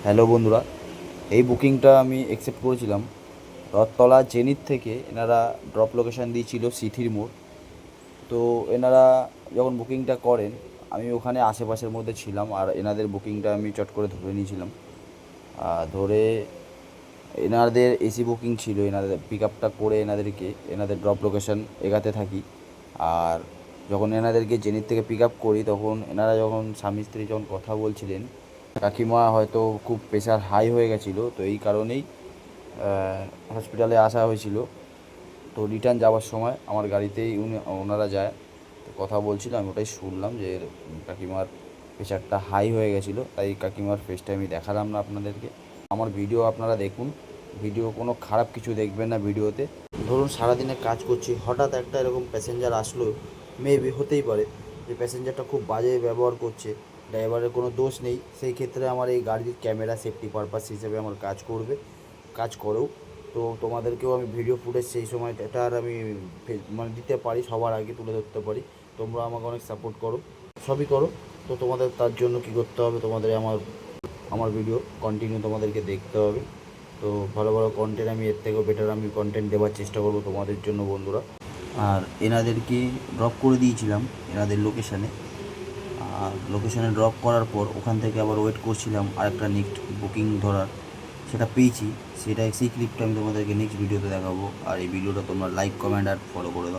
Hello বন্ধুরা, এই বুকিংটা আমি অ্যাকসেপ্ট করেছিলাম। রথতলা জেনিথ থেকে এনারা ড্রপ লোকেশান দিয়েছিল সিথির মোড়। তো এনারা যখন বুকিংটা করেন, আমি ওখানে আশেপাশের মধ্যে ছিলাম, আর এনাদের বুকিংটা আমি চট করে ধরে নিয়েছিলাম। ধরে এনাদের এসি বুকিং ছিল, এনাদের পিক আপটা করে এনাদের ড্রপ লোকেশান এগাতে থাকি। আর যখন এনাদেরকে জেনিথ থেকে পিক আপ করি, তখন এনারা যখন স্বামী স্ত্রী যখন কথা বলছিলেন, কাকিমা হয়তো খুব প্রেশার হাই হয়ে গেছিলো, তো এই কারণেই হসপিটালে আসা হয়েছিল। তো রিটার্ন যাওয়ার সময় আমার গাড়িতেই ওনারা যায়। তো কথা বলছিল, আমি ওটাই শুনলাম যে কাকিমার প্রেশারটা হাই হয়ে গেছিলো, তাই কাকিমার ফেসটা আমি দেখালাম না আপনাদেরকে। আমার ভিডিও আপনারা দেখুন, ভিডিও কোনো খারাপ কিছু দেখবেন না ভিডিওতে। ধরুন সারাদিনে কাজ করছি, হঠাৎ একটা এরকম প্যাসেঞ্জার আসলো, মেবি হতেই পারে যে প্যাসেঞ্জারটা খুব বাজে ব্যবহার করছে, ড্রাইভারের কোনো দোষ নেই। সেই ক্ষেত্রে আমার এই গাড়ির ক্যামেরা সেফটি পারপাস হিসেবে আমার কাজ করবে, কাজ করেও। তো তোমাদেরকেও আমি ভিডিও ফুটেজ সেই সময়টা আর আমি মানে দিতে পারি, সবার আগে তুলে ধরতে পারি। তোমরা আমাকে অনেক সাপোর্ট করো, সবই করো। তো তোমাদের তার জন্য কী করতে হবে, তোমাদের আমার আমার ভিডিও কন্টিনিউ তোমাদেরকে দেখতে হবে। তো ভালো ভালো কন্টেন্ট, আমি এর থেকেও বেটার আমি কন্টেন্ট দেওয়ার চেষ্টা করবো তোমাদের জন্য বন্ধুরা। আর এনাদেরকে ড্রপ করে দিয়েছিলাম এনাদের লোকেশানে। আর লোকেশানে ড্রপ করার পর ওখান থেকে আবার ওয়েট করছিলাম আরেকটা নেক্সট বুকিং ধরার। সেটা পেয়েছি, সেই ক্লিপটা আমি তোমাদেরকে নেক্সট ভিডিওতে দেখাবো। আর এই ভিডিওটা তোমরা লাইক, কমেন্ট আর ফলো করে দাও।